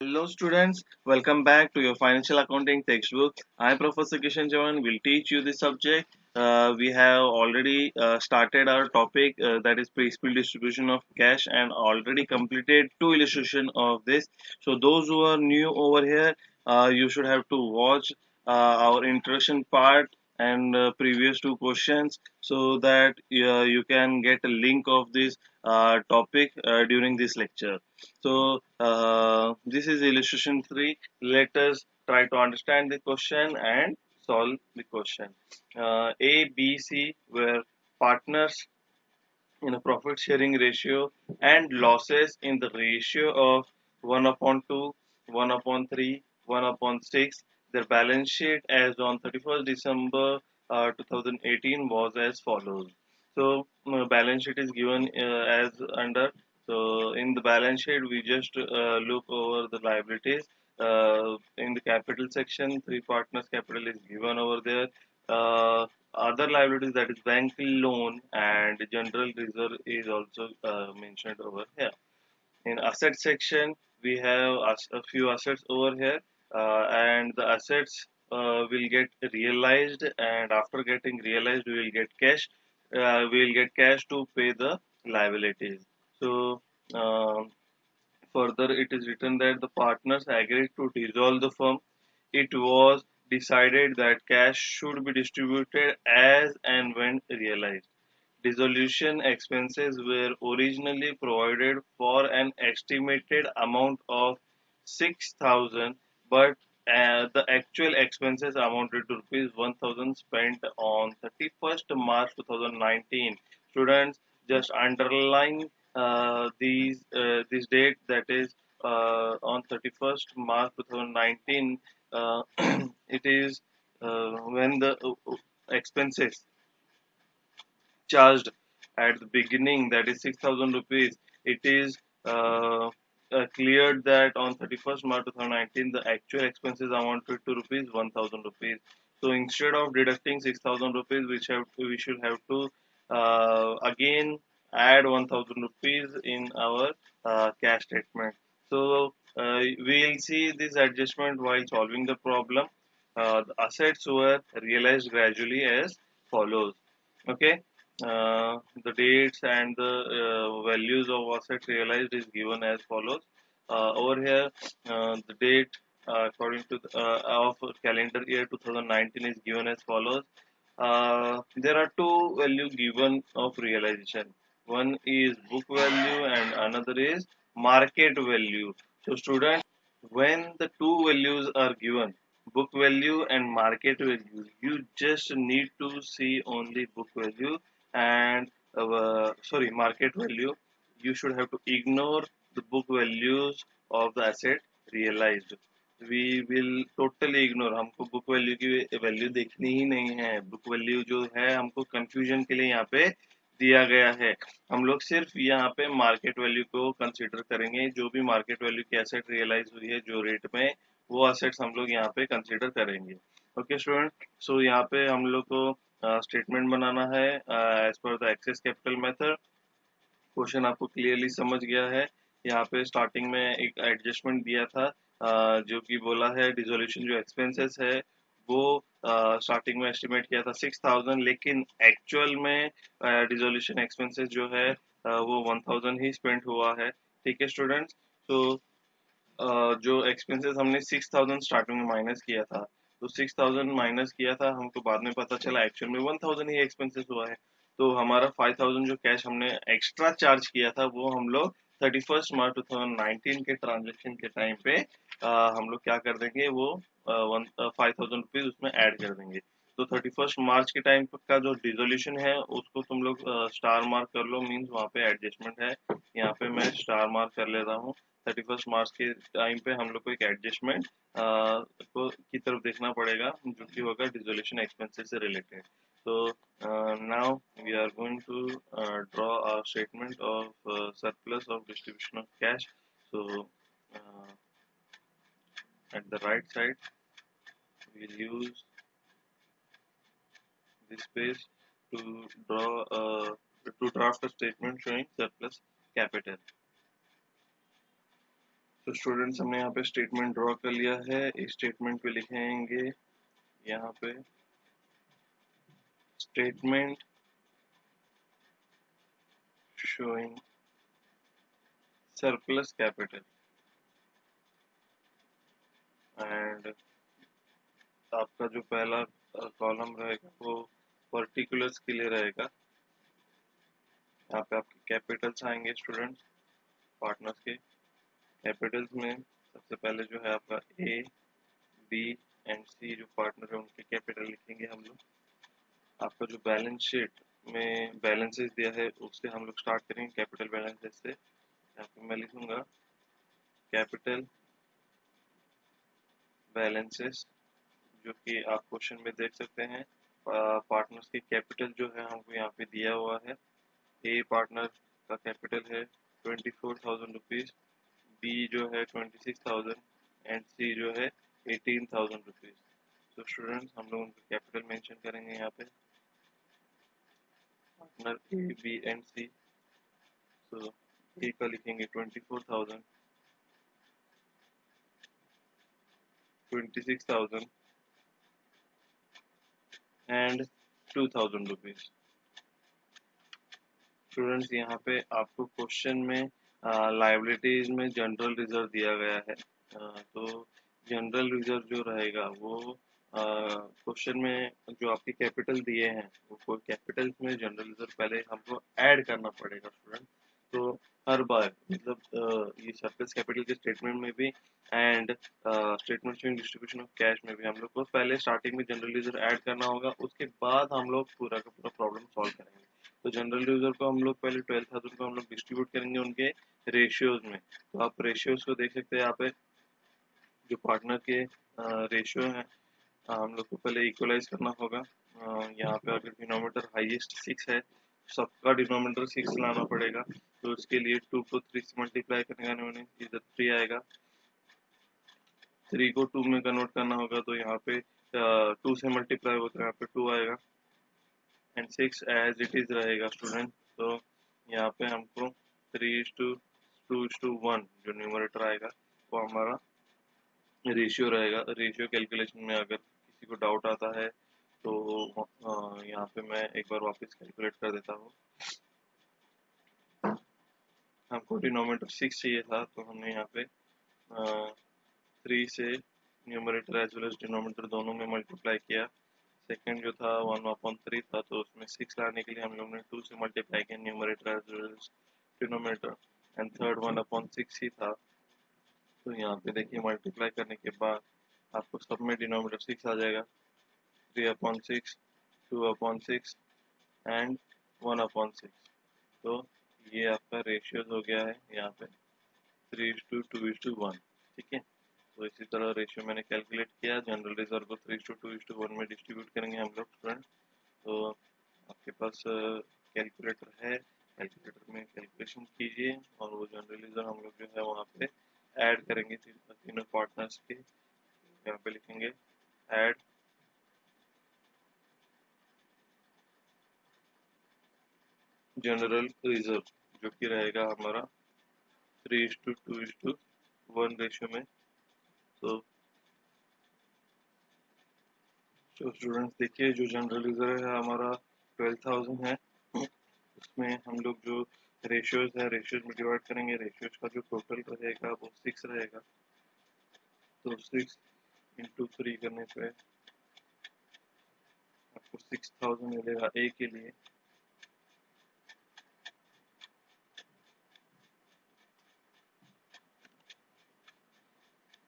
Hello students, welcome back to your financial accounting textbook. I Professor Kishan Jawan will teach you this subject. We have already started our topic that is principal distribution of cash and already completed two illustration of this. So those who are new over here, you should have to watch our introduction part and previous two questions so that you can get a link of this topic during this lecture. So this is illustration 3. Let us try to understand the question and solve the question. A, B, C were partners in a profit sharing ratio and losses in the ratio of 1 upon 2, 1 upon 3, 1 upon 6. Their balance sheet as on 31st December 2018 was as follows. So balance sheet is given as under. So in the balance sheet, we just look over the liabilities. In the capital section, three partners capital is given over there. Other liabilities, that is bank loan and general reserve, is also mentioned over here. In asset section, we have a few assets over here, and the assets will get realized, and after getting realized, we will get cash. We will get cash to pay the liabilities. So further, it is written that the partners agreed to dissolve the firm. It was decided that cash should be distributed as and when realized. Dissolution expenses were originally provided for an estimated amount of 6,000, but the actual expenses amounted to rupees 1,000 spent on 31st March 2019. Students, just underline this date, that is on 31st March 2019. It is when the expenses charged at the beginning, that is 6,000 rupees. It is cleared that on 31st March 2019 the actual expenses amounted to rupees 1,000 rupees. So instead of deducting 6,000 rupees, we should have to again add 1,000 rupees in our cash statement. So we'll see this adjustment while solving the problem. The assets were realized gradually as follows. Okay, the dates and the values of assets realized is given as follows. Over here, the date according to of calendar year 2019 is given as follows. There are two value given of realization. One is book value and another is market value. So students, when the two values are given, book value and market value, you just need to see only book value and market value. You should have to ignore the book values of the asset realized. We will totally ignore, हमको book value की value देखनी ही नहीं है. Book value जो है हमको confusion के लिए यहाँ पे दिया गया है. हम लोग सिर्फ यहाँ पे मार्केट वैल्यू को कंसीडर करेंगे. जो भी मार्केट वैल्यू की एसेट रियलाइज हुई है जो रेट में, वो असेट्स हम लोग यहाँ पे कंसीडर करेंगे. ओके स्टूडेंट, सो यहाँ पे हम लोग को स्टेटमेंट बनाना है as per the excess capital method. Question आपको क्लियरली समझ गया है. यहाँ पे स्टार्टिंग में एक एडजस्टमेंट दिया था जो कि बोला है डिसोल्यूशन जो एक्सपेंसेस है वो स्टार्टिंग में एस्टिमेट किया था 6,000, लेकिन एक्चुअल में डिसोल्यूशन एक्सपेंसेस जो है वो 1,000 ही स्पेंड हुआ है. ठीक है स्टूडेंट्स, तो जो एक्सपेंसेस हमने 6,000 स्टार्टिंग में माइनस किया था, तो 6,000 माइनस किया था, हमको बाद में पता चला एक्चुअल में 1,000 ही एक्सपेंसेस हुआ है. तो हमारा 5,000 जो कैश हमने एक्स्ट्रा चार्ज किया था वो हम लोग 31st मार्च 2019 के ट्रांजेक्शन के टाइम पे हम लोग क्या कर देंगे, वो 5,000 रुपीज उसमें ऐड कर देंगे. तो 31st मार्च के टाइम का जो डिसोल्यूशन है उसको तुम लोग स्टार मार्क कर लो, मीन्स वहाँ पे एडजस्टमेंट है. यहाँ पे मैं स्टार मार्क कर लेता हूँ. 31st मार्च के टाइम पे हम लोग को एक एडजस्टमेंट को की तरफ देखना पड़ेगा जो कि होगा डिसोल्यूशन एक्सपेंसेस से related. So now we are going to draw a statement of surplus of distribution of cash. So uh, at the right side, we'll use this page to draft a statement showing surplus capital. तो students हमने यहाँ पे statement draw कर लिया है। इस statement पे लिखेंगे यहाँ पे statement showing surplus capital and आपका जो पहला कॉलम रहेगा वो पर्टिकुलर्स के लिए रहेगा। यहाँ पे आपके कैपिटल्स आएंगे स्टूडेंट्स, पार्टनर्स के कैपिटल्स में सबसे पहले जो है आपका ए बी एंड सी जो पार्टनर है उनके कैपिटल लिखेंगे हम लोग। आपका जो बैलेंस शीट में बैलेंसेस दिया है उससे हम लोग स्टार्ट करेंगे कैपिटल बैलेंसेस से। यहाँ पे मैं लिखूंगा कैपिटल बैलेंसेस, जो कि आप क्वेश्चन में देख सकते हैं। पार्टनर्स की कैपिटल जो है हमको यहाँ पे दिया हुआ है। ए पार्टनर का कैपिटल है 24,000 रुपीज, बी जो है 26,000 एंड सी जो है 18,000 रुपीज। तो स्टूडेंट्स हम लोग उनका कैपिटल मेंशन करेंगे यहाँ पे, partner A B and C. तो ए का लिखेंगे 24,000, 26,000 एंड 2,000 रुपीज। स्टूडेंट्स यहाँ पे आपको क्वेश्चन में लायबिलिटीज में जनरल रिजर्व दिया गया है। तो जनरल रिजर्व जो रहेगा वो क्वेश्चन में जो आपके कैपिटल दिए हैं वो कैपिटल में जनरल रिजर्व पहले हमको ऐड करना पड़ेगा स्टूडेंट। तो हर बार मतलब ये सरप्लस कैपिटल के स्टेटमेंट में भी and statement showing distribution of cash में भी हम लोग को पहले स्टार्टिंग में जनरल रिजर्व ऐड करना होगा, उसके बाद हम लोग पूरा का पूरा प्रॉब्लम सॉल्व करेंगे। तो जनरल रिजर्व को हम लोग पहले 12,000 को हम लोग डिस्ट्रीब्यूट करेंगे उनके रेशियोज में। तो आप रेशियोज को देख सकते हैं यहाँ पे, जो पार्टनर के रेशियो हैं हम लोग को पहले इक्वलाइज करना होगा। यहाँ पे अगर डिनोमिनेटर हाईएस्ट 6 है, सबका डिनोमिनेटर 6 लाना पड़ेगा। तो उसके लिए 2 को 3 से मल्टीप्लाई करने इधर 3 आएगा, 3 को 2 में कन्वर्ट करना होगा तो यहाँ पे 2 से मल्टीप्लाई होता है, यहाँ पे 2 आएगा एंड 6 एज इट इज रहेगा स्टूडेंट। तो यहाँ पे हमको 3:2:1 जो न्यूमरेटर आएगा वो हमारा रेशियो रहेगा। रेशियो कैलकुलेशन में अगर किसी को डाउट आता है तो यहाँ पे मैं एक बार वापस कैलकुलेट कर देता हूँ। हमको डिनोमिनेटर 6 चाहिए था तो हमने यहाँ पे 3 से numerator as well as denominator दोनों में मल्टीप्लाई किया। सेकंड जो था 1/3 था तो उसमें 6 लाने के लिए हम लोग ने 2 से मल्टीप्लाई किया numerator as well as denominator and third 1/6 ही था। तो यहाँ पे देखिए मल्टीप्लाई करने के बाद आपको सब में डिनोमिनेटर 6 आ जाएगा, 3/6, 2/6 एंड 1/6। तो ये आपका रेशियोज हो गया है यहाँ पे 3:2:1। ठीक है, तो इसी तरह रेशियो मैंने कैलकुलेट किया। जनरल रिजर्व को 3:2:1 में डिस्ट्रीब्यूट करेंगे हम लोग स्टूडेंट। तो आपके पास कैलकुलेटर है, कैलकुलेटर में कैलकुलेशन कीजिए और वो जनरल रिजर्व हम लोग जो है वहाँ पे ऐड करेंगे तीनों पार्टनर्स के। यहाँ पे लिखेंगे ऐड जनरल रिजर्व, जो कि रहेगा हमारा 3:2:1 रेशियो में। तो स्टूडेंट्स देखिए जो जनरल रिजर्व है हमारा 12,000 है, उसमें हम लोग जो रेशियोज है रेशियोज में डिवाइड करेंगे। रेशियोज का जो टोटल रहेगा वो 6 रहेगा। तो 6 इंटू 3 करने पे आपको 6,000 मिलेगा ए के लिए।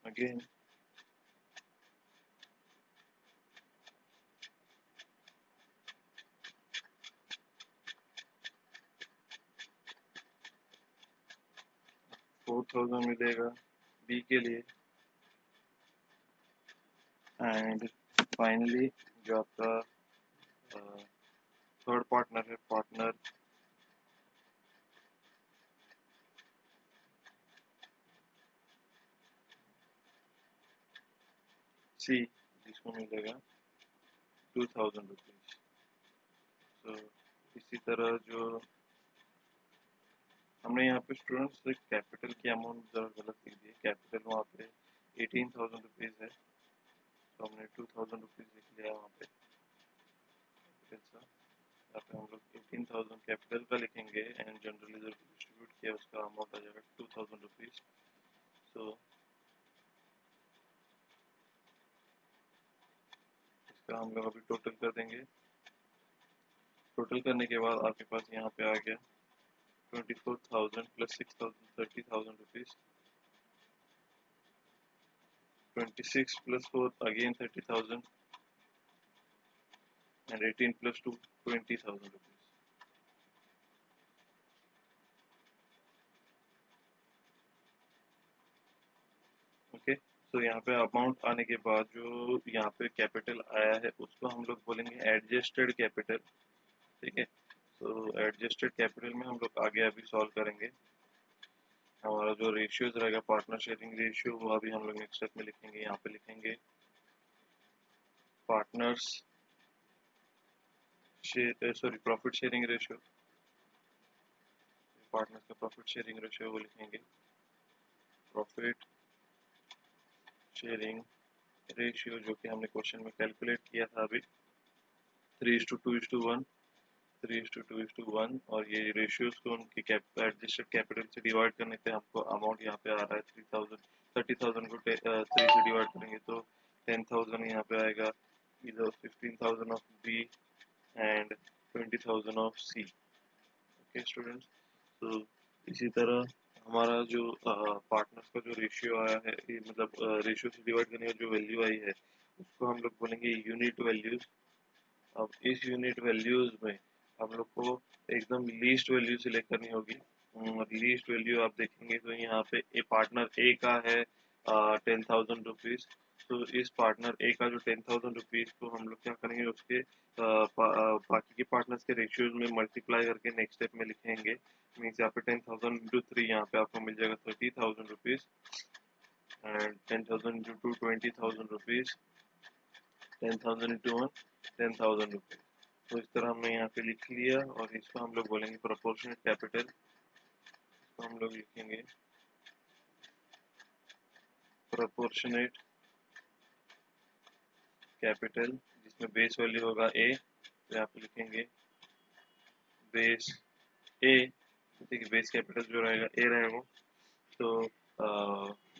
अगेन 4,000 मिलेगा बी के लिए एंड फाइनली जो आपका थर्ड पार्टनर है, पार्टनर सी, जिसको मिलेगा 2,000 रुपीज। तो इसी तरह जो हमने यहाँ पे स्टूडेंट्स कैपिटल की अमाउंट जरा गलत लिख दी है। कैपिटल वहाँ पे 18,000 रुपीज़ है, तो हमने 2,000 रुपीज़ लिख लिया वहाँ पे कैपिटल का। यहाँ पे हम लोग 18,000 कैपिटल का लिखेंगे एंड जनरली जो डिस्ट्रीब्यूट किया उसका अमाउंट आ जाएगा 2,000 रुपीज़। सो इसका हम लोग अभी टोटल कर देंगे। टोटल करने के बाद आपके पास यहाँ पे आ गया 24,000 plus 6,000 30,000 rupees. 26 plus 4 again 30,000 and 18 plus 2 20,000 rupees. Okay, तो यहाँ पे अमाउंट आने के बाद जो यहाँ पे कैपिटल आया है उसको हम लोग बोलेंगे एडजस्टेड कैपिटल। ठीक है, तो एडजस्टेड कैपिटल में हम लोग आगे अभी सॉल्व करेंगे। हमारा जो रेशियोज रहेगा पार्टनर शेयरिंग रेशियो वो अभी हम लोग नेक्स्ट स्टेप में लिखेंगे। यहाँ पे लिखेंगे partners sorry profit sharing ratio. Partners का प्रॉफिट शेयरिंग रेशियो वो लिखेंगे प्रॉफिट शेयरिंग रेशियो, जो कि हमने क्वेश्चन में कैलकुलेट किया था अभी 3:2:1 3:2:1। और ये रेशियोज को उनकी एडजस्टेड कैपिटल से डिवाइड करने पे हमको अमाउंट यहाँ पे आ रहा है 3,000। 30,000 को 3 से डिवाइड करेंगे तो 10,000 यहाँ पे आएगा। इधर 15,000 of B and 20,000 of C. Okay students, तो इसी तरह हमारा जो पार्टनर्स का जो रेशियो आया है, मतलब रेशियो से डिवाइड करने का जो वैल्यू आई है उसको हम लोग बोलेंगे यूनिट वैल्यूज। अब इस यूनिट वैल्यूज में हम लोग को एकदम लीस्ट वैल्यू सिलेक्ट करनी होगी। लीस्ट वैल्यू आप देखेंगे तो यहाँ पे ए पार्टनर ए का है 10,000 रुपीज़। तो इस पार्टनर ए का जो 10,000 रुपीज़ को हम लोग क्या करेंगे उसके बाकी के पार्टनर्स के रेशियोज में मल्टीप्लाई करके नेक्स्ट स्टेप में लिखेंगे। मीन्स यहाँ पे 10,000 इंटू 3 यहाँ पे आपको मिल जाएगा 30,000 rupees and 10,000 into 2 20,000 rupees 10,000 into 1 10,000 rupees. तो इस तरह हमने यहाँ पे लिख लिया और इसको हम लोग बोलेंगे प्रोपोर्शनेट कैपिटल। इसको हम लोग लिखेंगे प्रोपोर्शनेट कैपिटल, जिसमें बेस वैल्यू होगा ए। तो यहाँ पे लिखेंगे बेस ए। ठीक है, बेस कैपिटल जो रहेगा ए रहेगा। तो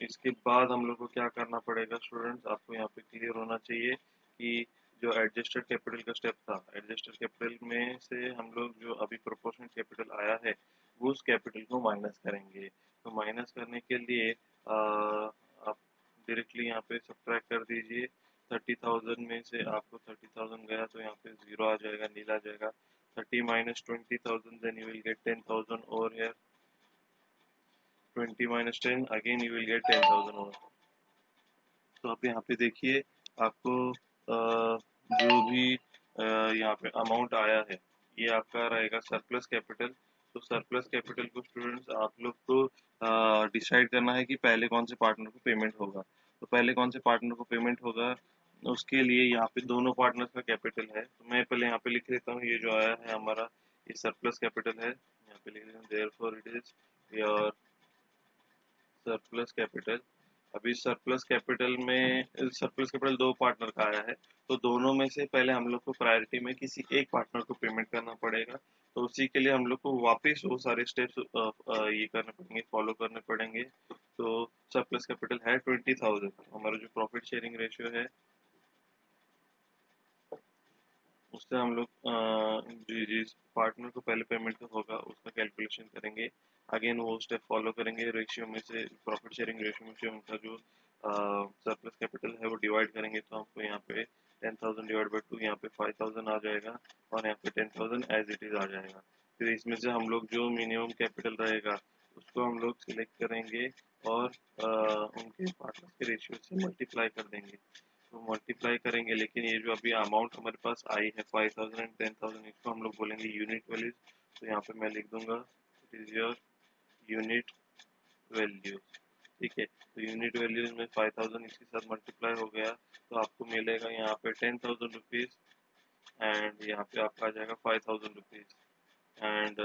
इसके बाद हम लोग को क्या करना पड़ेगा स्टूडेंट्स, आपको यहाँ पे क्लियर होना चाहिए कि जो एडजस्टेड कैपिटल का स्टेप था, एडजस्टेड कैपिटल में से हम लोग जो अभी प्रोपोर्शनल कैपिटल आया है वो उस कैपिटल को माइनस करेंगे। तो माइनस करने के लिए आप डायरेक्टली यहाँ पे सब्ट्रैक्ट कर दीजिए। 30,000 में से आपको 30,000 गया तो यहाँ पे 0 आ जाएगा, नील आ जाएगा। 30 minus 20,000 then you will get 10,000 over here। 20 minus 10 again you will get 10,000 over। तो आप यहाँ पे देखिए आपको जो भी यहाँ पे अमाउंट आया है ये आपका रहेगा सरप्लस कैपिटल। तो सरप्लस कैपिटल को स्टूडेंट्स आप लोग को डिसाइड करना है कि पहले कौन से पार्टनर को पेमेंट होगा। तो पहले कौन से पार्टनर को पेमेंट होगा उसके लिए यहाँ पे दोनों पार्टनर्स का कैपिटल है। तो मैं पहले यहाँ पे लिख लेता हूँ, ये जो आया है हमारा ये सरप्लस कैपिटल है। यहाँ पे लिख लेता हूँ therefore it is your surplus capital. अभी सरप्लस कैपिटल में सरप्लस कैपिटल दो पार्टनर का आया है, तो दोनों में से पहले हम लोग को प्रायोरिटी में किसी एक पार्टनर को पेमेंट करना पड़ेगा। तो उसी के लिए हम लोग को वापस वो सारे स्टेप्स ये करने पड़ेंगे, फॉलो करने पड़ेंगे। तो सरप्लस कैपिटल है 20,000। हमारा जो प्रॉफिट शेयरिंग रेशियो है उससे हम लोग जिस पार्टनर को पहले पेमेंट होगा उसका कैलकुलेशन करेंगे। अगेन वो स्टेप फॉलो करेंगे, रेशियो में से प्रॉफिट शेयरिंग रेशियो में से उनका जो सरप्लस कैपिटल है वो डिवाइड करेंगे। तो हमको यहाँ पे 10,000 डिवाइड बाई 2 यहाँ पे 5,000 आ जाएगा और यहाँ पे 10,000 एज इट इज आ जाएगा। फिर इसमें से हम लोग जो मिनिमम कैपिटल रहेगा उसको हम लोग सिलेक्ट करेंगे और उनके पार्टनर के रेशियो से मल्टीप्लाई कर देंगे। तो मल्टीप्लाई करेंगे, लेकिन ये जो अभी अमाउंट हमारे पास आई है 5,000 एंड 10,000 इसको हम लोग बोलेंगे यूनिट वैल्यूज। तो यहाँ पे मैं लिख दूंगा it is your unit value. ठीक है, तो यूनिट वैल्यूज में 5,000 इसके साथ मल्टीप्लाई हो गया तो आपको मिलेगा यहाँ पे 10,000 रुपीज़ एंड यहाँ पे आपका आ जाएगा 5,000 रुपीज़। एंड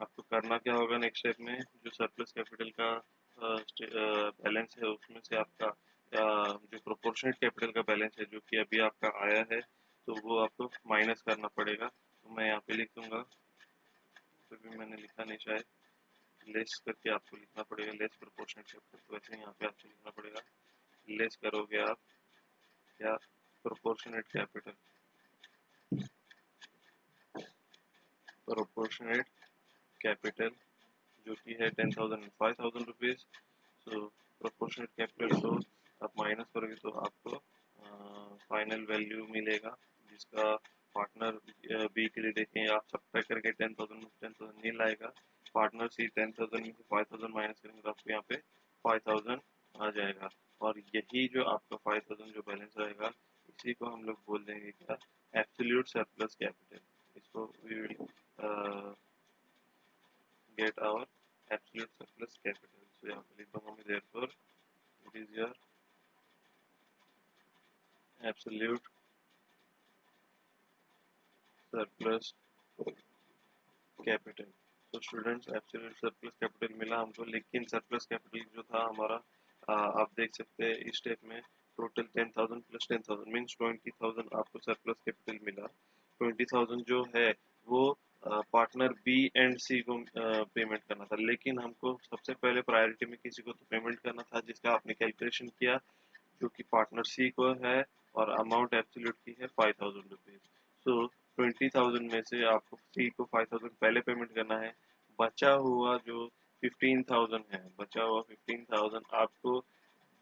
आपको करना क्या होगा नेक्स्ट स्टेप में, जो सरप्लस कैपिटल का बैलेंस है उसमें से आपका जो प्रोपोर्शनेट कैपिटल का बैलेंस है जो कि अभी आपका आया है, तो वो आपको माइनस करना पड़ेगा। तो मैं यहाँ पे लिख दूंगा, तो भी मैंने लिखा नहीं शायद, लेस करके आपको लिखना पड़ेगा, लेस प्रोपोर्शनेट कैपिटल। तो वैसे यहाँ पे आपको लिखना पड़ेगा, लेस करोगे आप क्या, प्रोपोर्शनेट कैपिटल, प्रोपोर्शनेट कैपिटल जो कि है 10,000 5,000 रुपीज़। सो प्रोपोर्शनेट कैपिटल को आप माइनस करोगे तो आपको फाइनल वैल्यू मिलेगा, जिसका पार्टनर बी के लिए देखें आप सब्ट्रैक्ट करके 10,000 नहीं लाएगा, पार्टनर सी 10,000 में से 5,000 माइनस करेंगे तो आपको यहाँ पे 5,000 आ जाएगा। और यही जो आपका 5,000 जो बैलेंस रहेगा, इसी को हम लोग बोल देंगे क्या, एब्सोल्यूट सरप्लस कैपिटल। इसको we will get our absolute surplus capital. So यहाँ पे लिख दूंगा मैं, therefore it is your absolute surplus capital. तो स्टूडेंट्स एब्सोल्यूट सरप्लस कैपिटल मिला हमको, लेकिन सरप्लस कैपिटल जो था हमारा, आप देख सकते हैं इस स्टेप में टोटल 10,000 प्लस 10,000 मीन्स 20,000 आपको सरप्लस कैपिटल मिला। 20,000 जो है वो पार्टनर बी एंड सी को पेमेंट करना था, लेकिन हमको सबसे पहले प्रायोरिटी में किसी को तो पेमेंट करना था जिसका आपने कैलकुलेशन किया, जो कि पार्टनर सी को है और अमाउंट एब्सोल्यूट की है 5,000 रुपीज। सो 20,000 में से आपको सी को 5,000 पहले पेमेंट करना है, बचा हुआ जो 15,000 है, बचा हुआ 15,000 आपको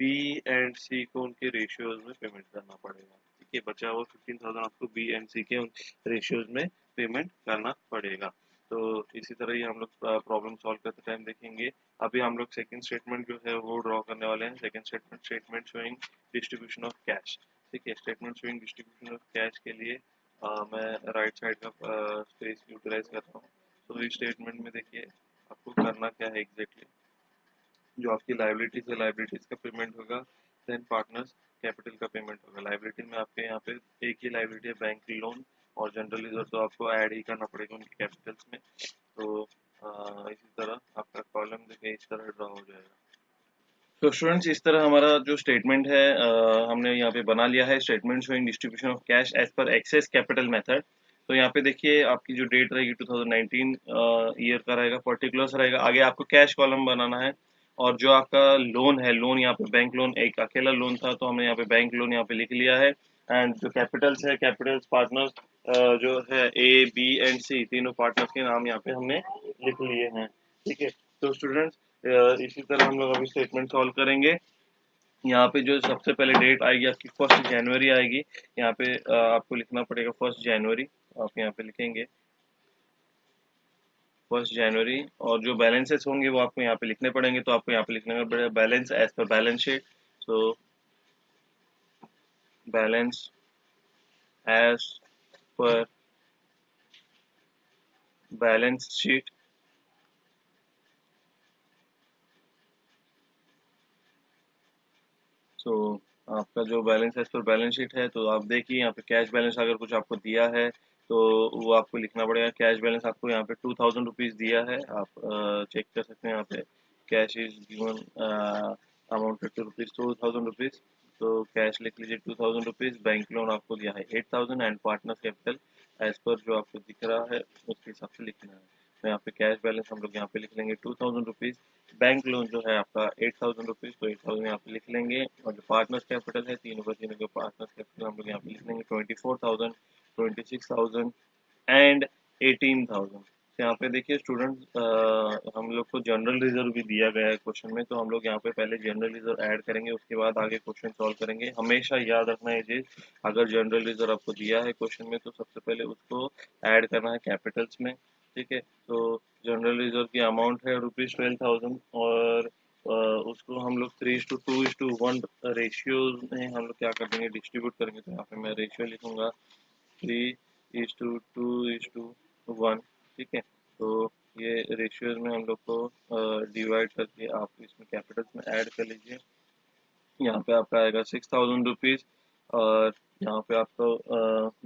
बी एंड सी को उनके रेशियोज में पेमेंट करना पड़ेगा। ठीक है, बचा हुआ 15,000 आपको बी एंड सी के उन रेशियोज में पेमेंट करना पड़ेगा। तो इसी तरह ही हम लोग प्रॉब्लम सॉल्व करते टाइम देखेंगे। अभी हम लोग सेकंड स्टेटमेंट जो है वो ड्रॉ करने वाले हैं। Second statement, statement showing distribution of cash. ठीक है, statement showing distribution of cash के लिए मैं राइट साइड का स्पेस यूटिलाइज करता हूँ। तो इस स्टेटमेंट में देखिए आपको करना क्या है एग्जैक्टली, जो आपकी लाइबिलिटीज है लाइबिलिटीज का पेमेंट होगा, देन पार्टनर्स कैपिटल का पेमेंट होगा। लाइबिलिटी में आपके यहाँ पे एक ही लाइबिलिटी है, बैंक लोन, और जनरल रिजर्व तो आपको ऐड ही करना पड़ेगा उनके कैपिटल्स में। तो इसी तरह आपका कॉलम देखिए इस तरह ड्रा हो जाएगा। तो स्टूडेंट्स इस तरह हमारा जो स्टेटमेंट है हमने यहाँ पे बना लिया है, statement showing distribution of cash as per excess capital method. तो यहाँ पे देखिए आपकी जो डेट रहेगी 2019 ईयर का रहेगा, पर्टिकुलर्स रहेगा, आगे आपको कैश कॉलम बनाना है। और जो आपका लोन है, लोन यहाँ पे बैंक लोन एक अकेला लोन था, तो हमने यहाँ पे बैंक लोन यहाँ पे लिख लिया है। एंड जो कैपिटल्स है, कैपिटल्स पार्टनर्स जो है ए बी एंड सी, तीनों पार्टनर्स के नाम यहाँ पे हमने लिख लिए हैं। ठीक है, तो स्टूडेंट्स इसी तरह हम लोग अभी स्टेटमेंट सॉल्व करेंगे। यहाँ पे जो सबसे पहले डेट आएगी आपकी 1 जनवरी आएगी। यहाँ पे आपको लिखना पड़ेगा 1 जनवरी, आप यहाँ पे लिखेंगे 1 जनवरी। और जो बैलेंसेस होंगे वो आपको यहाँ पे लिखने पड़ेंगे, तो आपको यहाँ पे लिखना पड़ेगा balance as per balance sheet. तो balance as per balance sheet. So आपका जो balance as per balance sheet है, तो आप देखिए यहाँ पे कैश बैलेंस अगर कुछ आपको दिया है तो वो आपको लिखना पड़ेगा। कैश बैलेंस आपको यहाँ पे 2,000 रुपीज़ दिया है, आप चेक कर सकते हैं यहाँ पे cash is given amount to rupees 2,000 rupees. तो कैश लिख लीजिए 2,000 रुपीज़, बैंक लोन आपको दिया है 8,000 and partner capital as per जो आपको दिख रहा है उसके हिसाब से लिखना है। तो यहाँ पे कैश बैलेंस हम लोग यहाँ पे लिख लेंगे 2,000 रुपीज़, बैंक लोन जो है आपका 8,000 रुपीज़, तो 8,000 यहाँ पे लिख लेंगे। और जो पार्टनर्स कैपिटल है तीनों के पार्टनर्स कैपिटल हम लोग यहाँ पे लिख लेंगे 24,000, 26,000 एंड 18,000। तो यहाँ पे देखिए स्टूडेंट हम लोग को जनरल रिजर्व भी दिया गया है क्वेश्चन में, तो हम लोग यहाँ पे पहले जनरल रिजर्व ऐड करेंगे, उसके बाद आगे क्वेश्चन सॉल्व करेंगे। हमेशा याद रखना ये चीज, अगर जनरल रिजर्व आपको दिया है क्वेश्चन में तो सबसे पहले उसको ऐड करना है कैपिटल्स में। ठीक है, तो जनरल रिजर्व की अमाउंट है ₹12,000, और उसको हम लोग 3:2:1 रेशियो में हम लोग क्या कर देंगे, डिस्ट्रीब्यूट करेंगे। तो यहाँ पे मैं रेशियो लिखूंगा 3:2:1। ठीक है, तो ये रेशियोज में हम लोग को डिवाइड करके आप इसमें कैपिटल्स में ऐड कर लीजिए। यहाँ पे आपका आएगा 6,000 रुपीज़, और यहाँ पे आपका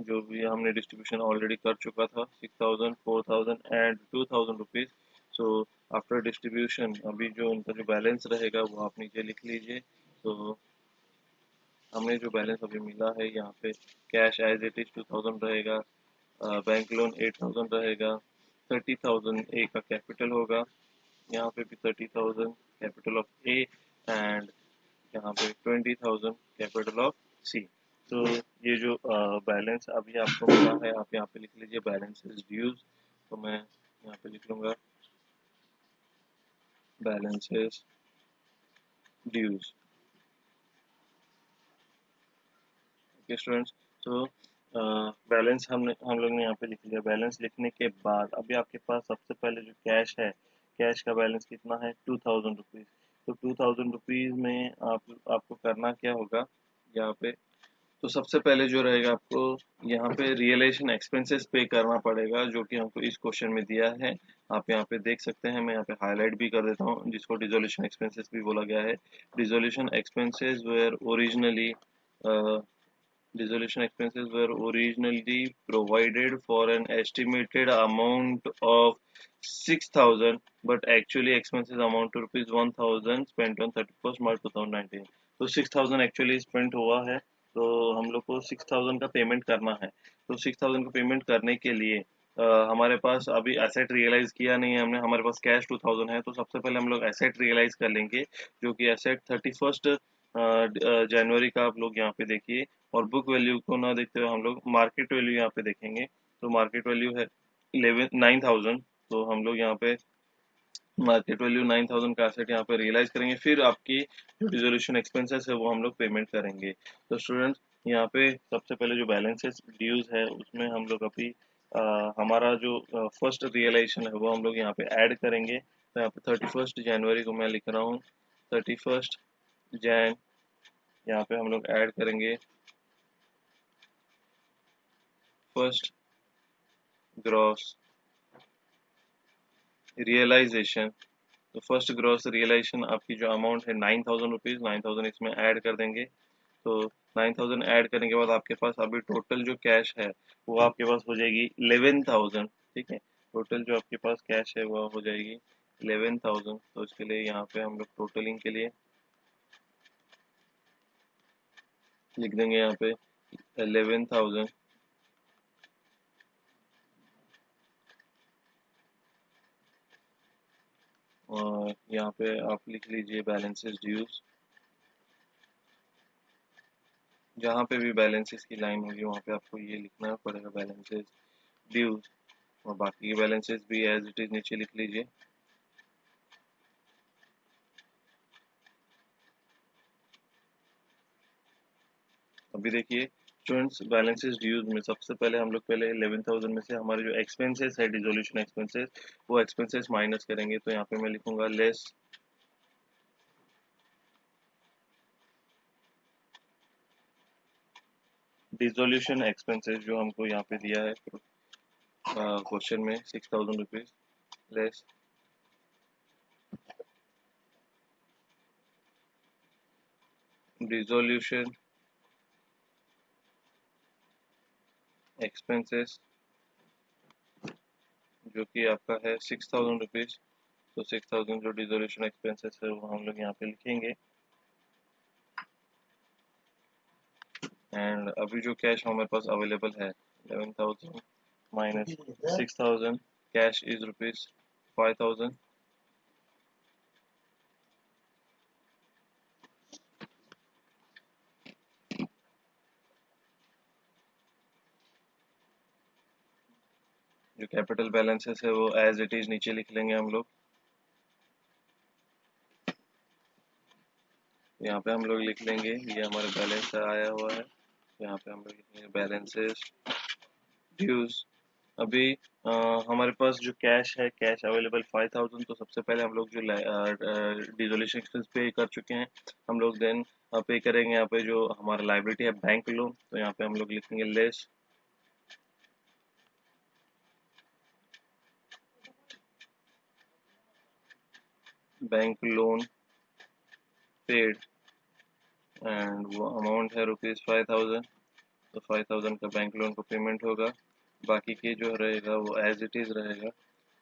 जो भी हमने डिस्ट्रीब्यूशन ऑलरेडी कर चुका था 6,000, 4,000 and 2,000 rupees. So after distribution अभी जो उनका जो बैलेंस रहेगा वो आप नीचे लिख लीजिए। तो हमें जो बैलेंस अभी मिला है यहाँ पे, कैश एज इट इज 2000 रहेगा, बैंक लोन 8000 रहेगा, 30,000 ए का कैपिटल होगा, यहाँ पे भी 30,000 कैपिटल ऑफ ए, एंड यहाँ पे 20,000 कैपिटल ऑफ सी। तो ये जो बैलेंस अभी आपको मिला है, आप यहाँ पे लिख लीजिए बैलेंसेस ड्यूज। तो मैं यहाँ पे लिख लूँगा बैलेंसेस ड्यूज। ओके स्टूडेंट्स, तो बैलेंस हम लोग ने यहाँ पे लिख लिया। बैलेंस लिखने के बाद अभी आपके पास सबसे पहले जो कैश है, कैश का बैलेंस कितना है, 2000 रुपीज़। तो 2000 रुपीज़ में आपको करना क्या होगा यहाँ पे। तो सबसे पहले जो रहेगा, आपको यहाँ पे रियलाइजेशन एक्सपेंसेस पे करना पड़ेगा, जो कि हमको इस क्वेश्चन में दिया है। आप यहाँ पे देख सकते हैं, मैं यहाँ पे हाईलाइट भी कर देता हूँ, जिसको डिसोल्यूशन एक्सपेंसेस भी बोला गया है। Dissolution expenses were originally Dissolution expenses were originally provided for an estimated amount of 6,000, but actually expenses amount to rupees 1,000 spent on 31st March 2019। तो 6,000 एक्चुअली स्पेंड हुआ है, तो हम लोग को 6,000 का पेमेंट करना है। तो 6,000 का पेमेंट करने के लिए हमारे पास अभी एसेट रियलाइज किया नहीं है हमने, हमारे पास कैश 2000 है। तो सबसे पहले हम लोग एसेट रियलाइज कर लेंगे, जो कि एसेट 31st जनवरी का आप लोग यहाँ पे देखिए। और बुक वैल्यू को ना देखते हुए हम लोग मार्केट वैल्यू यहाँ पे देखेंगे। तो मार्केट वैल्यू है 9,000। तो हम लोग यहाँ पे मार्केट वैल्यू 9,000 का एसेट यहाँ पे रियलाइज करेंगे। फिर आपकी जो डिसोल्यूशन एक्सपेंसेस है वो हम लोग पेमेंट करेंगे। तो स्टूडेंट्स, यहाँ पे सबसे पहले जो बैलेंसेस ड्यूज है उसमें हम लोग अभी हमारा जो फर्स्ट रियलाइजेशन है वो हम लोग यहाँ पे ऐड करेंगे। तो यहाँ पे 31st जनवरी को मैं लिख रहा हूँ, 31st जैन। यहाँ पे हम लोग ऐड करेंगे फर्स्ट ग्रॉस रियलाइजेशन। तो फर्स्ट ग्रॉस रियलाइजेशन आपकी जो अमाउंट है 9,000 रुपीज़, 9,000 इसमें ऐड कर देंगे। तो 9,000 ऐड करने के बाद आपके पास अभी टोटल जो कैश है वो आपके पास हो जाएगी 11,000। ठीक है, टोटल जो आपके पास कैश है वो हो जाएगी 11,000। तो इसके लिए यहाँ पे हम लोग टोटलिंग के लिए लिख देंगे यहाँ पे 11,000। और यहाँ पे आप लिख लीजिए बैलेंसेस ड्यूज। जहाँ पे भी बैलेंसेस की लाइन होगी वहाँ पे आपको ये लिखना पड़ेगा बैलेंसेस ड्यूज। और बाकी के बैलेंसेस भी एज इट इज नीचे लिख लीजिए। अभी देखिए स्टूडेंट्स, बैलेंसेस ड्यूज में सबसे पहले हम लोग पहले 11,000 में से हमारे जो एक्सपेंसेस है, डिसोल्यूशन एक्सपेंसेस, वो एक्सपेंसेस माइनस करेंगे। तो यहाँ पे मैं लिखूंगा लेस डिसोल्यूशन एक्सपेंसेस, जो हमको यहाँ पे दिया है क्वेश्चन में 6,000 रुपीज, लेस डिसोल्यूशन एक्सपेंसेस, जो कि आपका है 6,000 रुपीज। तो 6,000 जो डिसोल्यूशन एक्सपेंसेस है वो हम लोग यहाँ पे लिखेंगे। एंड अभी जो कैश हमारे पास अवेलेबल है 11,000 माइनस 6,000, कैश इज रुपीज 5,000। जो कैपिटल बैलेंसेस है वो एज इट इज नीचे लिख लेंगे हम लोग। यहाँ पे हम लोग लिख लेंगे, ये हमारे बैलेंस आया हुआ है। यहाँ पे हम लोग लिखेंगे बैलेंसेस ड्यूज। अभी हमारे पास जो कैश है, कैश अवेलेबल 5,000। तो सबसे पहले हम लोग जो डिसोल्यूशन एक्सपेंस पे कर चुके हैं, हम लोग देन पे करेंगे यहाँ पे जो हमारा लाइबिलिटी है बैंक लोन। तो यहाँ पे हम लोग लिखेंगे less bank loan paid, and वो अमाउंट है रुपीज़ 5,000। तो 5,000 का बैंक लोन को पेमेंट होगा। बाकी के जो रहेगा वो एज इट इज़ रहेगा।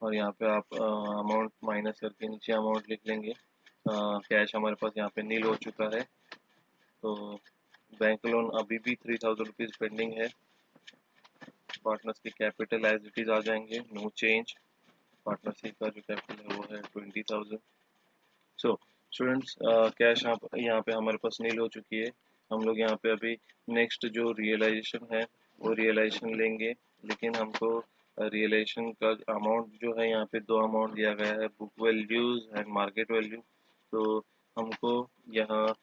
और यहाँ पे आप अमाउंट माइनस करके नीचे अमाउंट लिख लेंगे। कैश हमारे पास यहाँ पे नील हो चुका है। तो बैंक लोन अभी भी 3000 रुपीज़ पेंडिंग है। पार्टनर्स की कैपिटल एज इट इज़ आ जाएंगे, नो चेंज। पार्टनरशिप का जो कैपिटल है वो है 20,000। सो स्टूडेंट्स, कैश यहाँ पे हमारे पास नील हो चुकी है। हम लोग यहाँ पे अभी नेक्स्ट जो रियलाइजेशन है वो रियलाइजेशन लेंगे, लेकिन हमको रियलाइजेशन का अमाउंट जो है यहाँ पे दो अमाउंट दिया गया है, book values and market value. तो हमको यहाँ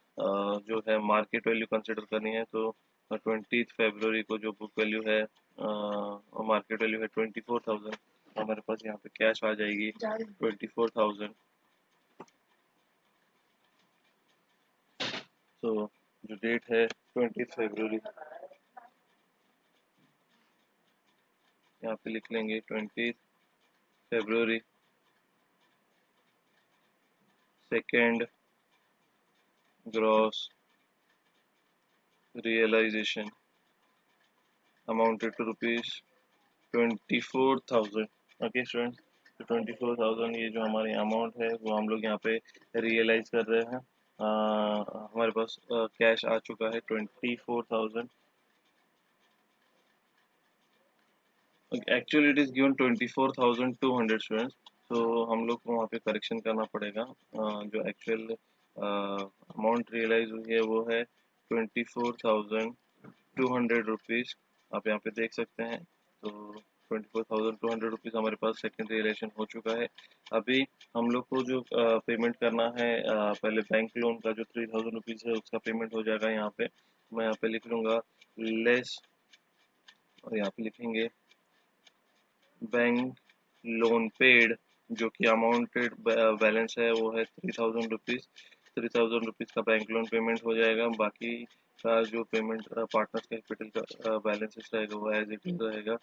जो है मार्केट वैल्यू कंसिडर करनी है। तो 20 फरवरी को जो बुक वैल्यू है, मार्केट वैल्यू है 24,000। हमारे पास यहाँ पे कैश आ जाएगी 24,000। तो जो डेट है 20 फरवरी, यहाँ पे लिख लेंगे 20 February, second gross realisation amounted to rupees 24,000। Okay students, तो 24,000 ये जो हमारी अमाउंट है वो हम लोग यहाँ पे रियलाइज कर रहे हैं। हमारे पास कैश आ चुका है 24,000। Actually it is given 24,200 students. तो हम लोग को वहाँ पे करेक्शन करना पड़ेगा। जो एक्चुअल अमाउंट रियलाइज हुई है वो है 24,200 रुपीज़। आप यहाँ पे देख सकते हैं। तो 24,200 रुपीज़ हमारे पास सेकेंड रियलाइजेशन हो चुका है। अभी हम लोग को जो पेमेंट करना है, पहले बैंक लोन का जो 3,000 रुपीज़ है उसका पेमेंट हो जाएगा। यहाँ पे मैं यहाँ पे लिख लूँगा लेस, और यहाँ पे लिखेंगे बैंक लोन पेड, जो कि अमाउंटेड बैलेंस है वो है 3,000 रुपीज़। 3,000 रुपीज़ का बैंक लोन पेमेंट हो जाएगा। बाकी का जो पेमेंट पार्टनर्स कैपिटल का बैलेंसेस रहेगा वो एज इट इज रहेगा।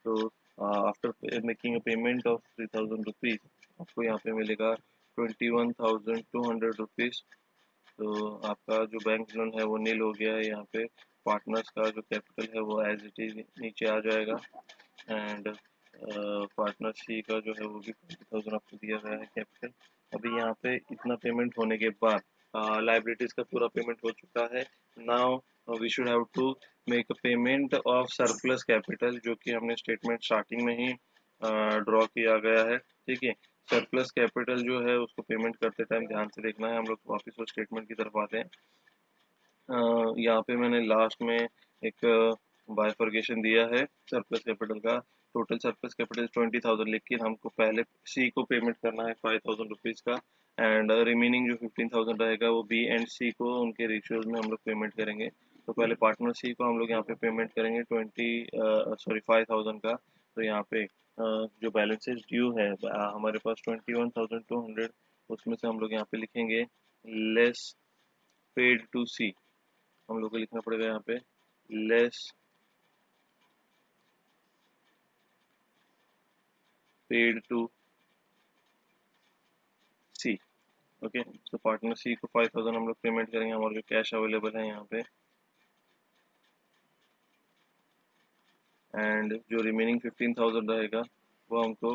तो after making a payment of 3,000 rupees आपको यहाँ पे मिलेगा 21,200 रुपीज़। तो आपका जो बैंक लोन है वो नील हो गया है। यहाँ पे पार्टनर्स का जो कैपिटल है वो एज इट इज नीचे आ जाएगा। एंड पार्टनर सी का जो है वो भी 20,000 आपको दिया गया है कैपिटल। अभी यहाँ पे इतना पेमेंट होने के बाद लाइबिलिटीज का पूरा पेमेंट हो चुका है। Now we should have to make a payment of surplus capital, जो कि हमने स्टेटमेंट स्टार्टिंग में ही ड्रॉ किया गया है। ठीक है, सरप्लस कैपिटल जो है उसको पेमेंट करते टाइम ध्यान से देखना है। हम लोग वापस वो स्टेटमेंट की तरफ आते हैं। यहाँ पे मैंने लास्ट में एक बाइफर्केशन दिया है सरप्लस कैपिटल का। टोटल सरप्लस कैपिटल 20,000, लेकिन हमको पहले सी को पेमेंट करना है 5,000 रुपीज़ का। एंड रिमेनिंग जो 15,000 रहेगा वो बी एंड सी को उनके रेशियोज में हम लोग पेमेंट करेंगे। तो पहले पार्टनर सी को हम लोग यहाँ पे पेमेंट करेंगे 5,000 का। तो यहाँ पे जो बैलेंसेस ड्यू है हमारे पास 21,200, उसमें से हम लोग यहाँ पे लिखेंगे लेस पेड टू सी। हम लोग को लिखना पड़ेगा यहाँ पे less paid to C. Okay, तो पार्टनर सी को 5,000 हम लोग पेमेंट करेंगे। हमारे जो कैश अवेलेबल है यहाँ पे, एंड जो रिमेनिंग 15,000 रहेगा वो हमको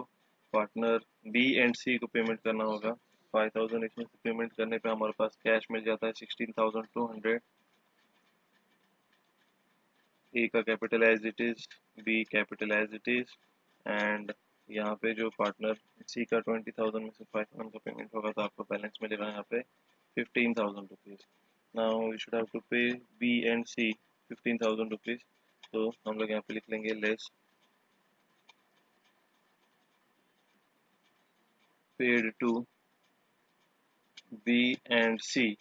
पार्टनर बी एंड सी को पेमेंट करना होगा। 5,000 इसमें से पेमेंट करने पे हमारे पास कैश मिल जाता है 16,200। ए का capital as it is, B capital as it is, and यहाँ पे जो पार्टनर सी का 20,000 में से 5,000 का पेमेंट होगा तो आपको बैलेंस मिलेगा यहाँ पे 15,000 rupees. Now we should have to pay B and C 15,000 rupees. तो हम लोग यहाँ पे लिख लेंगे less paid to B and C.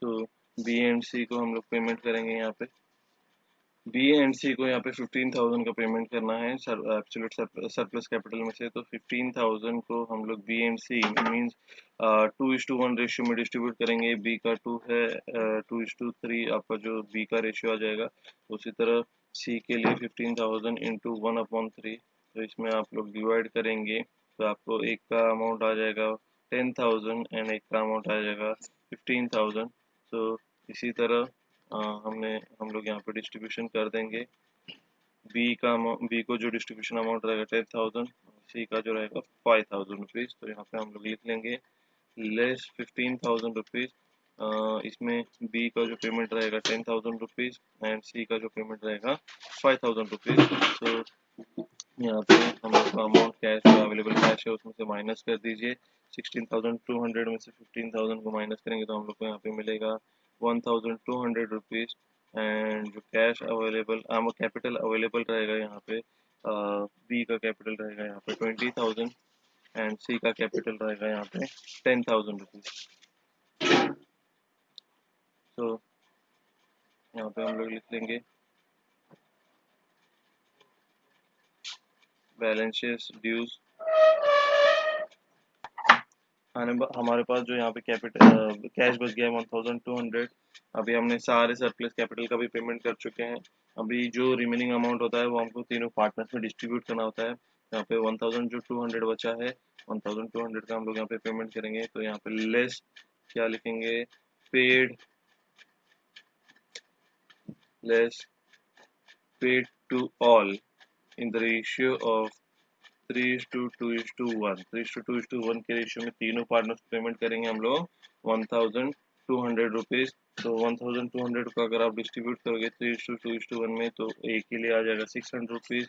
तो बी एंड सी को हम लोग पेमेंट करेंगे यहाँ पे। बी एंड सी को यहाँ पे 15,000 का पेमेंट करना है एब्सोल्यूट सरप्लस कैपिटल में से। तो 15,000 को हम लोग B and C means 2:1 ratio में डिस्ट्रीब्यूट करेंगे। बी का 2 है, 2:3 आपका जो बी का रेशियो आ जाएगा। उसी तरह सी के लिए 15,000 इंटू 1/3। तो इसमें आप लोग डिवाइड करेंगे तो आपको एक का अमाउंट आ जाएगा 10,000 एंड एक का अमाउंट आ जाएगा 15,000। तो इसी तरह हम लोग यहाँ पे डिस्ट्रीब्यूशन कर देंगे। बी को जो डिस्ट्रीब्यूशन अमाउंट रहेगा 10,000, सी का जो रहेगा 5000 रुपीज़। तो यहाँ पे हम लोग लिख लेंगे लेस 15,000 रुपीज़। इसमें बी का जो पेमेंट रहेगा 10,000 रुपीज़ एंड सी का जो पेमेंट रहेगा 5,000 रुपीज़। तो यहाँ पे हम लोग का अमाउंट कैश जो अवेलेबल कैश है उसमें से माइनस कर दीजिए। 16,200 में से 15,000 को माइनस करेंगे तो हम लोग को यहाँ पे मिलेगा 1,200 रुपीज़। एंड जो कैश अवेलेबल कैपिटल अवेलेबल रहेगा यहाँ पे बी का कैपिटल रहेगा यहाँ पे 20,000 एंड सी का कैपिटल रहेगा यहाँ पे 10,000 रुपीज़। तो यहाँ पे हम लोग लिख लेंगे बैलेंसेस ड्यूज। हमारे पास जो यहाँ पे कैपिटल कैश बच गया है 1,200। अभी हमने सारे सरप्लस कैपिटल का भी पेमेंट कर चुके हैं। अभी जो रिमेनिंग अमाउंट होता है वो हमको तीनों पार्टनर्स में डिस्ट्रीब्यूट करना होता है। यहाँ पे 1,200 बचा है, 1,200 का हम लोग यहाँ पे पेमेंट करेंगे। तो यहाँ पे लेस क्या लिखेंगे, paid less paid to all in the ratio of 3:2:1। 3:2:1 के रेशियो में तीनों पार्टनर्स पेमेंट करेंगे हम लोग 1,200 रुपीज़। तो 1,200 को अगर आप डिस्ट्रीब्यूट करोगे 3:2:1 में तो ए के लिए आ जाएगा 600 रुपीज़,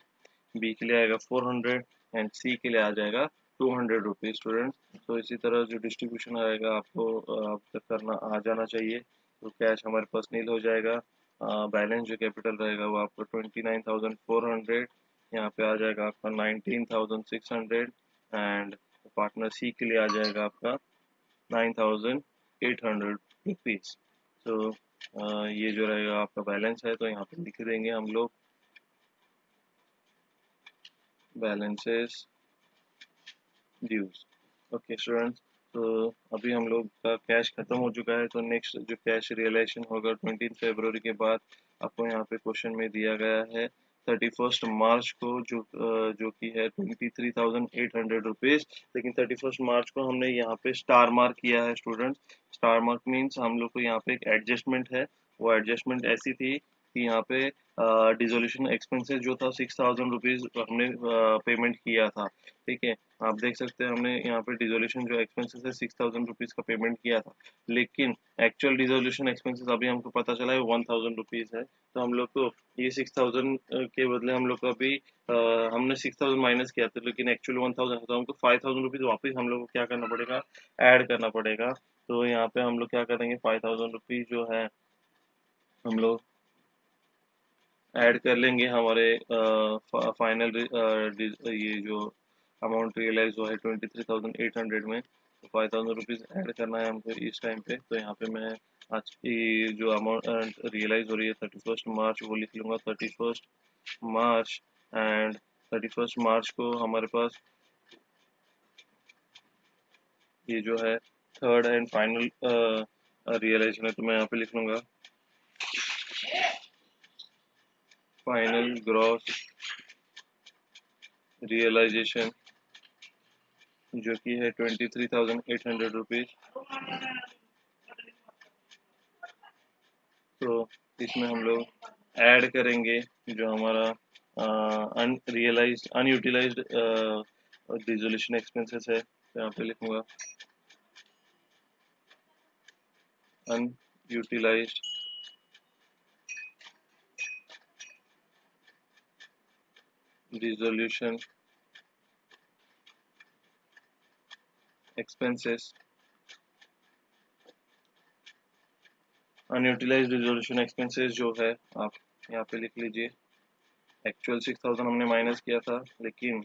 बी के लिए आएगा 400 एंड सी के लिए आ जाएगा 200 रुपीज़ स्टूडेंट। तो इसी तरह जो डिस्ट्रीब्यूशन आएगा आपको आप तक करना आ जाना चाहिए। तो कैश हमारे पास नील हो जाएगा। बैलेंस जो कैपिटल रहेगा वो आपको 29,400, यहाँ पे आ जाएगा आपका 19,600 एंड पार्टनर सी के लिए आ जाएगा आपका 9,800 रुपीज़। तो ये जो रहेगा आपका बैलेंस है। तो यहाँ पे लिख देंगे हम लोग बैलेंसेस ड्यूज। ओके स्टूडेंट्स, तो अभी हम लोग का कैश खत्म हो चुका है। तो नेक्स्ट जो कैश रियलाइजेशन होगा 20 फरवरी के बाद आपको यहाँ पे क्वेश्चन में दिया गया है 31 मार्च को जो कि है 23,800 रुपीज़। लेकिन 31 मार्च को हमने यहाँ पे स्टार मार्क किया है स्टूडेंट्स। स्टार मार्क मीन्स हम लोग को यहाँ पे एक एडजस्टमेंट है। वो एडजस्टमेंट ऐसी थी कि यहाँ पे डिसोल्यूशन एक्सपेंसेस जो था 6,000 रुपीज़ हमने पेमेंट किया था। ठीक है, आप देख सकते हैं हमने यहाँ पे डिसोल्यूशन जो एक्सपेंसेस है 6,000 रुपीज़ का पेमेंट किया था। लेकिन एक्चुअल डिसोल्यूशन एक्सपेंसेस अभी हमको पता चला है 1,000 रुपीज़ है। तो हम लोग को ये 6,000 के बदले हम लोग को अभी हमने 6,000 माइनस किया था लेकिन एक्चुअली 1,000 है। तो हमको 5,000 रुपीज़ वापस हम लोग को क्या करना पड़ेगा, ऐड करना पड़ेगा। तो यहाँ पे हम लोग क्या करेंगे 5,000 रुपीज़ जो है हम लोग ऐड कर लेंगे हमारे फाइनल ये जो अमाउंट रियलाइज हुआ है 23,800 में। तो 5,000 रुपीज़ ऐड करना है हमको इस टाइम पे। तो यहाँ पे मैं आज की जो अमाउंट रियलाइज हो रही है 31 मार्च वो लिख लूँगा 31 मार्च। एंड 31 मार्च को हमारे पास ये जो है थर्ड एंड फाइनल रियलाइजेशन है। तो मैं यहाँ पे लिख लूँगा फाइनल ग्रॉस रियलाइजेशन जो कि है 23,800 रुपीज़। तो इसमें हम लोग ऐड करेंगे जो हमारा अनयूटिलाइज्ड डिसोल्यूशन एक्सपेंसेस है। तो यहाँ पे लिखूंगा unutilised dissolution expenses. Unutilised dissolution expenses जो है आप यहाँ पे लिख लीजिए। एक्चुअल 6,000 हमने माइनस किया था लेकिन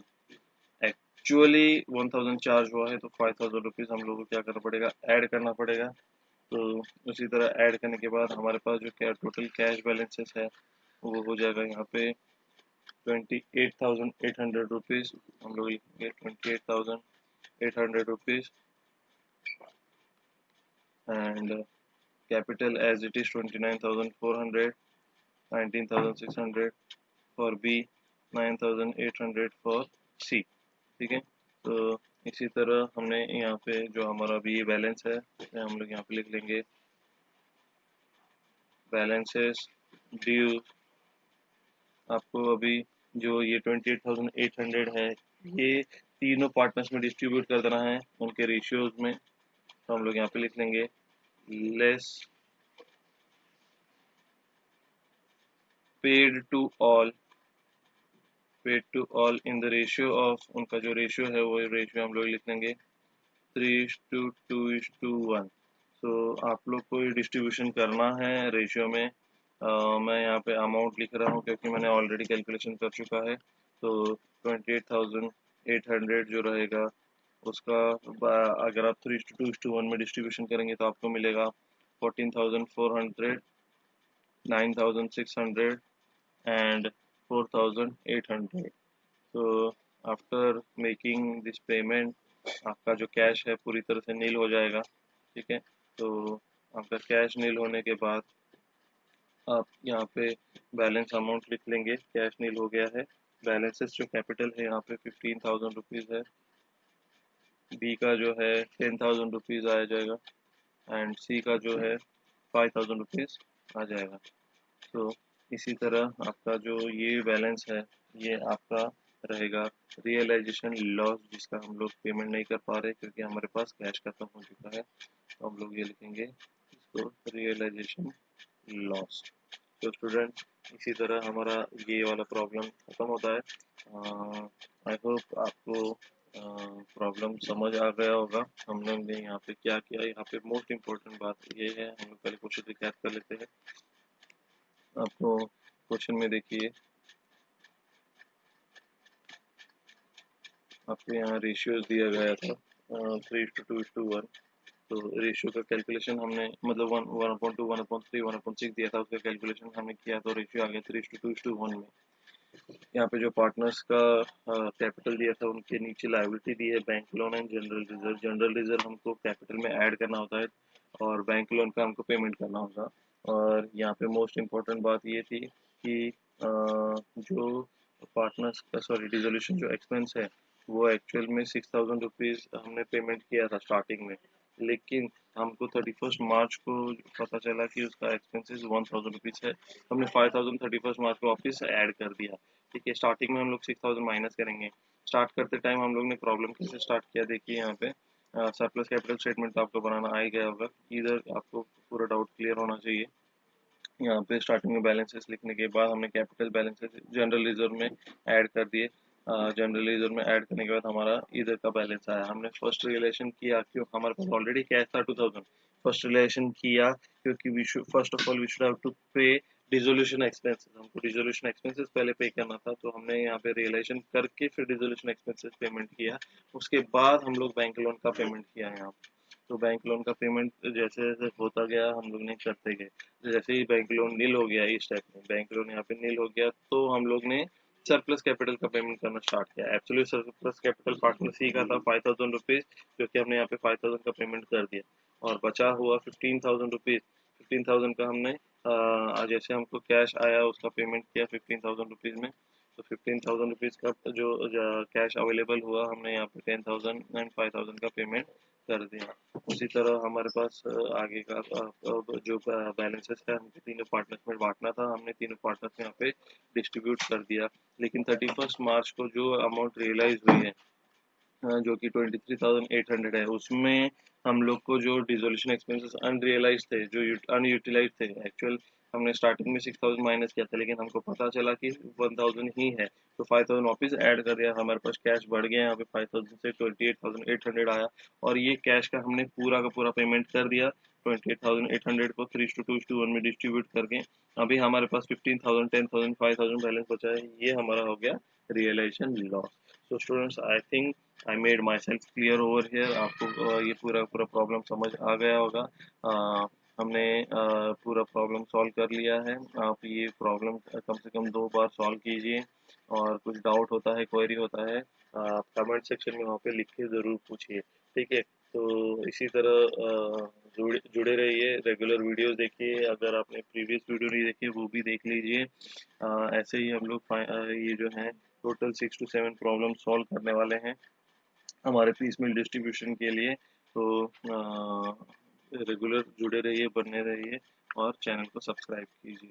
एक्चुअली 1,000 चार्ज हुआ है। तो 5,000 रुपीज़ हम लोग को क्या करना पड़ेगा, ऐड करना पड़ेगा। तो उसी तरह ऐड करने के बाद हमारे पास जो क्या टोटल कैश बैलेंसेस है वो हो जाएगा यहाँ पे 28,800 रुपीज़। हम लोग लिखेंगे 28,800 rupees and capital as it is 29,400, 19,600 for B, 9,800 for C. ठीक है, तो इसी तरह हमने यहाँ पे जो हमारा अभी बैलेंस है हम लोग यहाँ पे लिख लेंगे बैलेंसेस ड्यू। आपको अभी जो ये 28,800 है ये तीनों पार्टनर्स में डिस्ट्रीब्यूट कर देना है उनके रेशियोज में। तो हम लोग यहाँ पे लिख लेंगे less paid to all in the ratio of, उनका जो रेशियो है वो रेशियो हम लोग लिख लेंगे 3:2:1। तो आप लोग को ये डिस्ट्रीब्यूशन करना है रेशियो में। मैं यहाँ पे अमाउंट लिख रहा हूँ क्योंकि मैंने ऑलरेडी कैलकुलेशन कर चुका है। तो 28,800 जो रहेगा उसका अगर आप 3:2:1 में डिस्ट्रीब्यूशन करेंगे तो आपको मिलेगा 14,400, 9,600 एंड 4,800। तो आफ्टर मेकिंग दिस पेमेंट आपका जो कैश है पूरी तरह से नील हो जाएगा। ठीक है, तो आपका कैश नील होने के बाद आप यहाँ पे बैलेंस अमाउंट लिख लेंगे। कैश नील हो गया है, बैलेंसेस जो कैपिटल है यहाँ पे 15,000 रुपीज़ है, बी का जो है 10,000 रुपीज़ आ जाएगा एंड सी का जो है 5,000 रुपीज़ आ जाएगा। तो इसी तरह आपका जो ये बैलेंस है ये आपका रहेगा रियलाइजेशन लॉस, जिसका हम लोग पेमेंट नहीं कर पा रहे क्योंकि हमारे पास कैश खत्म हो चुका है। तो हम लोग ये लिखेंगे इसको रियलाइजेशन लॉस। तो स्टूडेंट इसी तरह हमारा ये वाला प्रॉब्लम खत्म होता है। आई होप आपको प्रॉब्लम समझ आ गया होगा। हम लोग ने यहाँ पे क्या किया, यहाँ पे मोस्ट इम्पोर्टेंट बात ये है, हम लोग पहले क्वेश्चन रिकैप कर लेते हैं। आपको क्वेश्चन में देखिए आपको यहाँ रेशियोज दिया गया था 3:2:1। तो रेशियो का कैलकुलेशन हमने मतलब 1:2, 1/3, 1/6 दिया था, उसका कैलकुलेशन हमने किया तो रेशियो आ गया 3:2:1 में। यहाँ पे जो पार्टनर्स का कैपिटल दिया था उनके नीचे लायबिलिटी दी है bank loan and general reserve. General reserve हमको कैपिटल में ऐड करना होता है और बैंक लोन का हमको पेमेंट करना होगा। और यहाँ पे मोस्ट इम्पोर्टेंट बात ये थी कि जो पार्टनर्स का डिसोल्यूशन जो एक्सपेंस है वो एक्चुअल में 6,000 रुपीज़ हमने पेमेंट किया था स्टार्टिंग में, लेकिन हमको 31 मार्च को पता चला कि उसका एक्सपेंसेस 1,000 रुपीज़ है। हमने 5,000 31 मार्च को वापस ऐड कर दिया। ठीक है, स्टार्टिंग में हम लोग 6,000 माइनस करेंगे। स्टार्ट करते टाइम हम लोग ने प्रॉब्लम कैसे स्टार्ट किया देखिए यहाँ पे सरप्लस कैपिटल स्टेटमेंट तो आपको बनाना आ ही गया होगा, इधर आपको पूरा डाउट क्लियर होना चाहिए। यहाँ पे स्टार्टिंग में बैलेंसेस लिखने के बाद हमने कैपिटल बैलेंसेस जनरल रिजर्व में ऐड कर दिए। जनरल रिजर्व में ऐड करने के बाद हमारा इधर का बैलेंस आया। हमने फर्स्ट रिलेशन किया क्यों, हमारे पास ऑलरेडी कैश था 2,000। फर्स्ट रिलेशन किया क्योंकि we should first of all we should have to pay dissolution expenses, हमको डिसोल्यूशन एक्सपेंसेस पहले पे करना था। तो हमने यहाँ पे रियलाइजेशन करके फिर डिसोल्यूशन एक्सपेंसेस पेमेंट किया, उसके बाद हम लोग बैंक लोन का पेमेंट किया यहाँ पे। तो बैंक लोन का पेमेंट जैसे जैसे होता गया हम लोग ने करते गए। जैसे ही बैंक लोन नील हो गया, इस स्टेप में बैंक लोन यहाँ पे नील हो गया तो हम लोग ने सरप्लस कैपिटल का पेमेंट करना स्टार्ट किया। Absolute surplus capital partner C का था 5,000 रुपीज़, क्योंकि हमने यहाँ पे 5,000 का पेमेंट कर दिया और बचा हुआ 15,000 रुपीज़। 15,000 का हमने जैसे हमको कैश आया उसका पेमेंट किया 15,000 रुपीज़ में। तो 15,000 रुपीज़ का जो कैश अवेलेबल हुआ हमने यहाँ पे 10,000 एंड 5,000 का पेमेंट कर दिया। उसी तरह हमारे पास आगे का जो बैलेंसेस है हमको तीनों पार्टनर्स में बांटना था, हमने तीनों पार्टनर्स में यहाँ पे डिस्ट्रीब्यूट कर दिया। लेकिन 31 मार्च को जो अमाउंट रियलाइज हुई है जो कि 23,800 है, उसमें हम लोग को जो डिसोल्यूशन एक्सपेंसेस अनरियलाइज थे, जो अनयूटिलाइज थे, एक्चुअल हमने स्टार्टिंग में 6,000 माइनस किया था लेकिन हमको पता चला कि 1,000 ही है, तो 5,000 वापस ऐड कर दिया। हमारे पास कैश बढ़ गया, यहाँ पे 5,000 से 28,800 आया और ये कैश का हमने पूरा का पूरा पेमेंट कर दिया। 28,800 को 3:2:1 में डिस्ट्रीब्यूट करके अभी हमारे पास 15,000, 10,000, 5,000 बैलेंस बचा है। ये हमारा हो गया रियलाइजेशन लॉस। तो students I think I made my self clear over here. आपको ये पूरा पूरा प्रॉब्लम समझ आ गया होगा। हमने पूरा प्रॉब्लम सॉल्व कर लिया है। आप ये प्रॉब्लम कम से कम 2 बार सॉल्व कीजिए और कुछ डाउट होता है, क्वेरी होता है, आप कमेंट सेक्शन में वहाँ पे लिख के ज़रूर पूछिए। ठीक है, तो इसी तरह जुड़े रहिए, रेगुलर वीडियोस देखिए। अगर आपने प्रीवियस वीडियो नहीं देखी वो भी देख लीजिए। ऐसे ही हम लोग ये जो है टोटल 6 to 7 प्रॉब्लम सॉल्व करने वाले हैं हमारे पीस मिल डिस्ट्रीब्यूशन के लिए। तो रेगुलर जुड़े रहिए, बने रहिए और चैनल को सब्सक्राइब कीजिए।